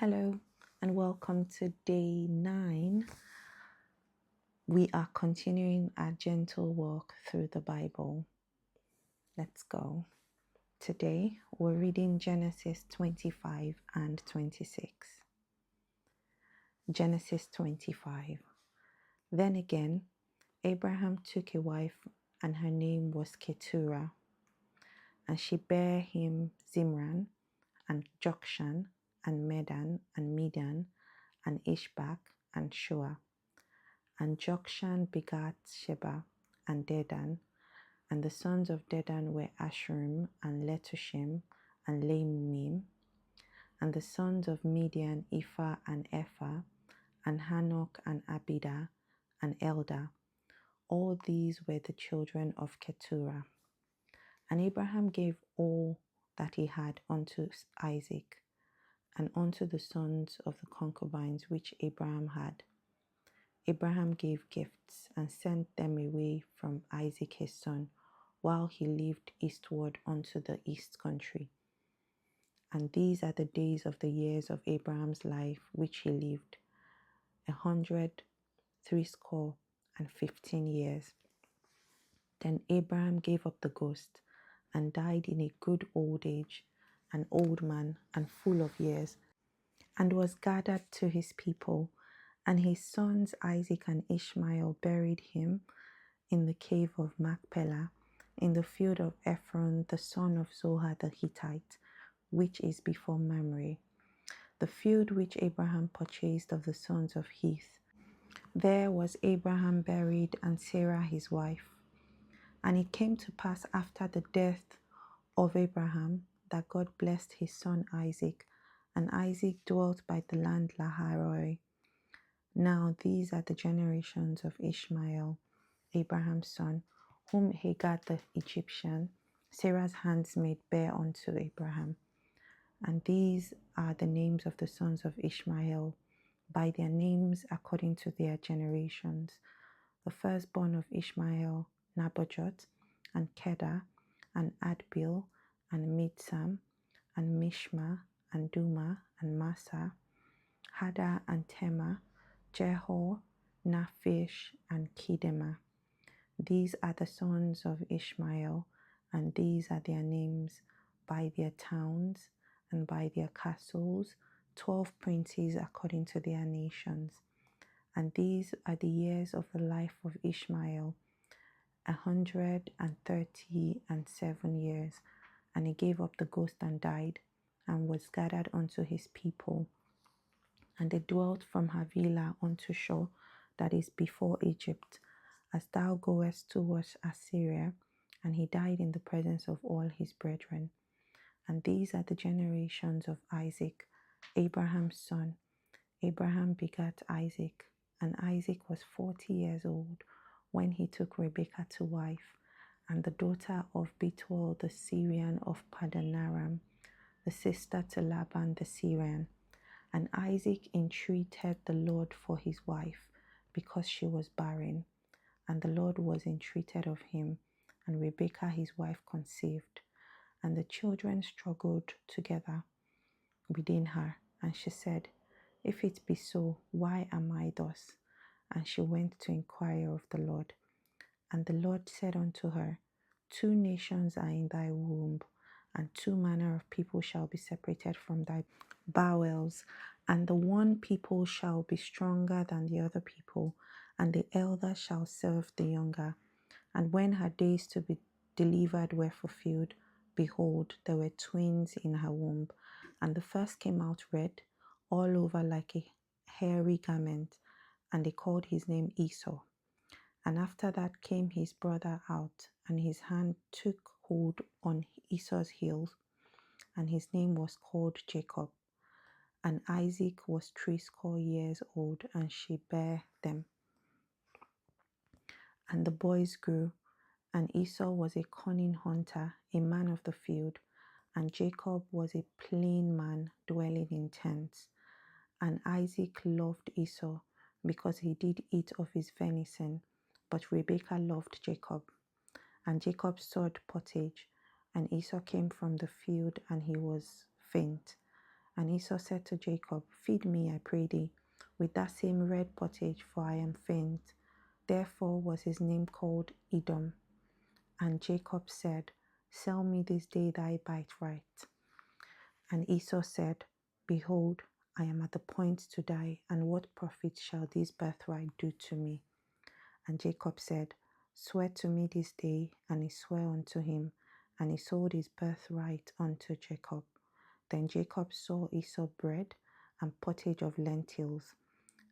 Hello and welcome to day 9. We are continuing our gentle walk through the Bible. Let's go. Today we're reading Genesis 25 and 26. Genesis 25. Then again, Abraham took a wife, and her name was Keturah, and she bare him Zimran, and Jokshan, and Medan, and Midian, and Ishbak, and Shua. And Jokshan begat Sheba and Dedan, and the sons of Dedan were Ashurim, and Letushim, and Lamim. And the sons of Midian, Ephah, and Ephah, and Hanok, and Abida, and Eldah. All these were the children of Keturah. And Abraham gave all that he had unto Isaac, and unto the sons of the concubines which Abraham had. Abraham gave gifts and sent them away from Isaac his son, while he lived eastward unto the east country. And these are the days of the years of Abraham's life which he lived, 160 years. Then Abraham gave up the ghost, and died in a good old age, an old man and full of years, and was gathered to his people. And his sons Isaac and Ishmael buried him in the cave of Machpelah, in the field of Ephron the son of Zohar the Hittite, which is before Mamre, the field which Abraham purchased of the sons of Heth. There was Abraham buried, and Sarah his wife. And it came to pass after the death of Abraham that God blessed his son Isaac, and Isaac dwelt by the land Lahairoi. Now these are the generations of Ishmael, Abraham's son, whom Hagar the Egyptian, Sarah's handmaid, bare unto Abraham. And these are the names of the sons of Ishmael, by their names according to their generations. The firstborn of Ishmael, Nabojoth, and Kedar, and Adbil, and Mibsam, and Mishma, and Duma, and Massa, Hadar, and Tema, Jehor, Naphish, and Kedema. These are the sons of Ishmael, and these are their names, by their towns and by their castles, 12 princes according to their nations. And these are the years of the life of Ishmael, 137 years. And he gave up the ghost and died, and was gathered unto his people. And they dwelt from Havilah unto Shur, that is before Egypt, as thou goest towards Assyria. And he died in the presence of all his brethren. And these are the generations of Isaac, Abraham's son. Abraham begat Isaac, and Isaac was 40 years old when he took Rebekah to wife, and the daughter of Bethuel the Syrian of Padanaram, the sister to Laban the Syrian. And Isaac entreated the Lord for his wife, because she was barren. And the Lord was entreated of him, and Rebekah his wife conceived. And the children struggled together within her. And she said, If it be so, why am I thus? And she went to inquire of the Lord. And the Lord said unto her, 2 nations are in thy womb, and 2 manner of people shall be separated from thy bowels. And the one people shall be stronger than the other people, and the elder shall serve the younger. And when her days to be delivered were fulfilled, behold, there were twins in her womb. And the first came out red, all over like a hairy garment, and they called his name Esau. And after that came his brother out, and his hand took hold on Esau's heels, and his name was called Jacob. And Isaac was 80 years old, and she bare them. And the boys grew, and Esau was a cunning hunter, a man of the field, and Jacob was a plain man dwelling in tents. And Isaac loved Esau, because he did eat of his venison, but Rebekah loved Jacob. And Jacob sought pottage, and Esau came from the field, and he was faint. And Esau said to Jacob, Feed me, I pray thee, with that same red pottage, for I am faint. Therefore was his name called Edom. And Jacob said, Sell me this day thy birthright. And Esau said, Behold, I am at the point to die, and what profit shall this birthright do to me? And Jacob said, Swear to me this day. And he sware unto him, and he sold his birthright unto Jacob. Then Jacob saw Esau bread and pottage of lentils,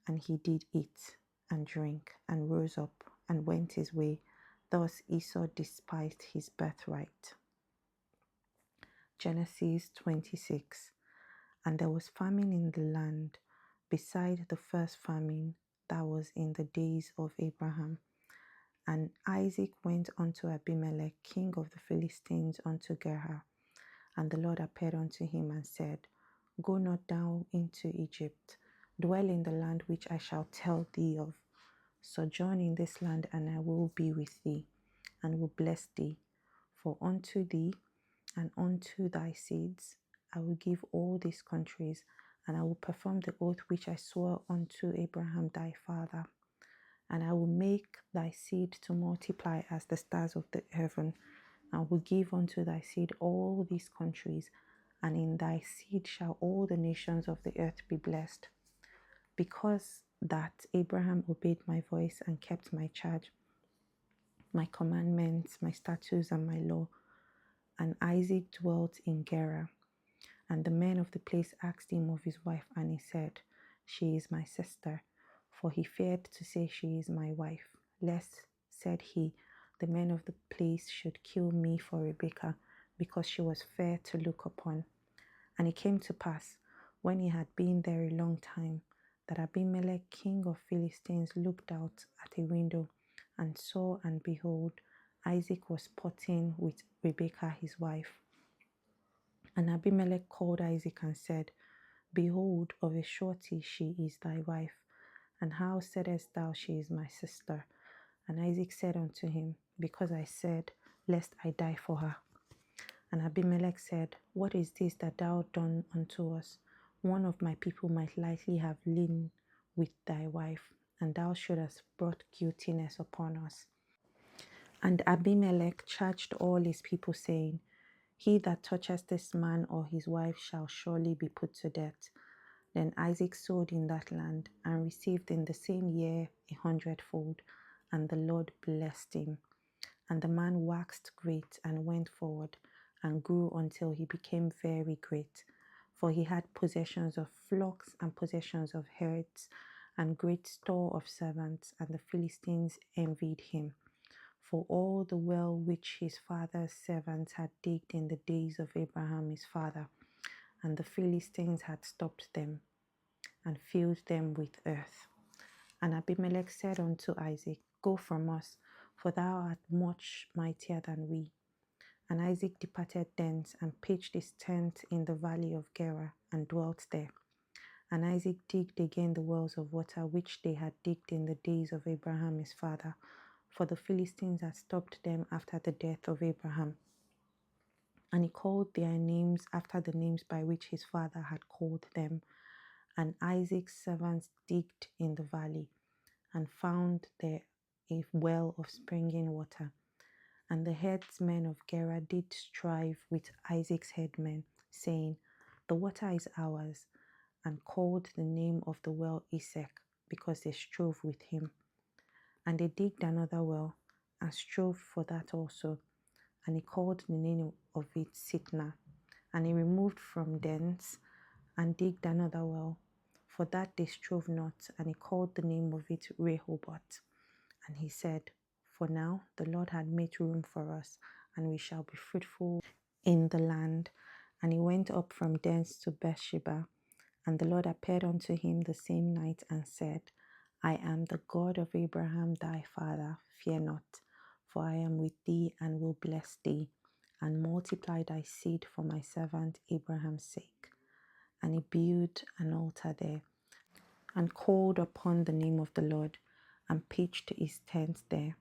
and he did eat and drink, and rose up and went his way. Thus Esau despised his birthright. Genesis 26. And there was famine in the land, beside the first famine that was in the days of Abraham. And Isaac went unto Abimelech, king of the Philistines, unto Gerar. And the Lord appeared unto him and said, Go not down into Egypt, dwell in the land which I shall tell thee of. Sojourn in this land, and I will be with thee, and will bless thee. For unto thee and unto thy seeds I will give all these countries, and I will perform the oath which I swore unto Abraham thy father. And I will make thy seed to multiply as the stars of the heaven. I will give unto thy seed all these countries, and in thy seed shall all the nations of the earth be blessed. Because that Abraham obeyed my voice and kept my charge, my commandments, my statutes, and my law. And Isaac dwelt in Gerar. And the men of the place asked him of his wife, and he said, She is my sister. For he feared to say, She is my wife, lest, said he, the men of the place should kill me for Rebekah, because she was fair to look upon. And it came to pass, when he had been there a long time, that Abimelech, king of Philistines, looked out at a window, and saw, and behold, Isaac was potting with Rebekah his wife. And Abimelech called Isaac and said, Behold, of a surety she is thy wife. And how saidest thou, She is my sister? And Isaac said unto him, Because I said, Lest I die for her. And Abimelech said, What is this that thou done unto us? One of my people might lightly have lain with thy wife, and thou shouldest brought guiltiness upon us. And Abimelech charged all his people, saying, He that toucheth this man or his wife shall surely be put to death. Then Isaac sowed in that land, and received in the same year 100-fold, and the Lord blessed him. And the man waxed great, and went forward, and grew until he became very great. For he had possessions of flocks, and possessions of herds, and great store of servants, and the Philistines envied him. For all the well which his father's servants had digged in the days of Abraham his father, and the Philistines had stopped them, and filled them with earth. And Abimelech said unto Isaac, Go from us, for thou art much mightier than we. And Isaac departed thence, and pitched his tent in the valley of Gerar, and dwelt there. And Isaac digged again the wells of water which they had digged in the days of Abraham his father, for the Philistines had stopped them after the death of Abraham. And he called their names after the names by which his father had called them. And Isaac's servants digged in the valley, and found there a well of springing water. And the headsmen of Gerar did strive with Isaac's headmen, saying, The water is ours, and called the name of the well Esek, because they strove with him. And they digged another well, and strove for that also, and he called the name of it Sitnah. And he removed from thence, and digged another well, for that they strove not, and he called the name of it Rehoboth. And he said, For now the Lord had made room for us, and we shall be fruitful in the land. And he went up from thence to Beersheba. And the Lord appeared unto him the same night, and said, I am the God of Abraham thy father, fear not, for I am with thee, and will bless thee, and multiply thy seed for my servant Abraham's sake. And he built an altar there, and called upon the name of the Lord, and pitched his tent there.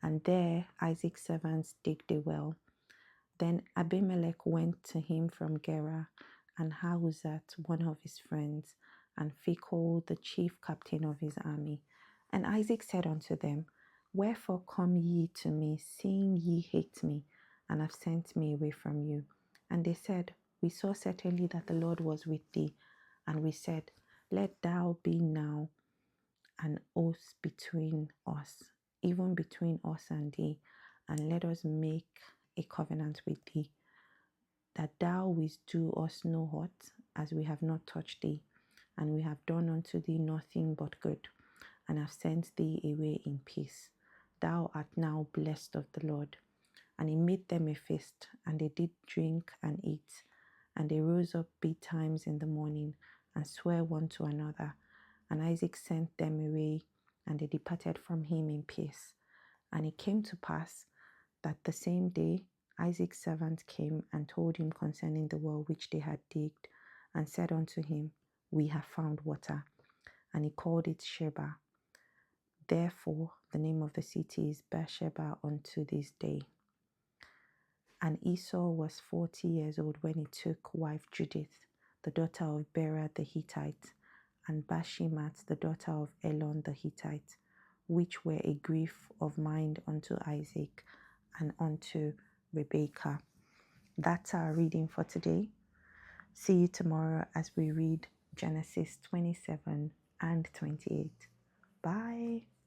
And there Isaac's servants digged a well. Then Abimelech went to him from Gerar, and Ahuzat, one of his friends, and Phicol, the chief captain of his army. And Isaac said unto them, Wherefore come ye to me, seeing ye hate me, and have sent me away from you? And they said, We saw certainly that the Lord was with thee. And we said, Let thou be now an oath between us, even between us and thee, and let us make a covenant with thee, that thou wilt do us no hurt, as we have not touched thee, and we have done unto thee nothing but good, and have sent thee away in peace. Thou art now blessed of the Lord. And he made them a feast, and they did drink and eat. And they rose up betimes in the morning, and sware one to another. And Isaac sent them away, and they departed from him in peace. And it came to pass that the same day Isaac's servant came and told him concerning the well which they had digged, and said unto him, We have found water. And he called it Sheba. Therefore the name of the city is Beersheba unto this day. And Esau was 40 years old when he took wife Judith, the daughter of Bera the Hittite, and Bashemat, the daughter of Elon the Hittite, which were a grief of mind unto Isaac and unto Rebekah. That's our reading for today. See you tomorrow as we read Genesis 27 and 28. Bye.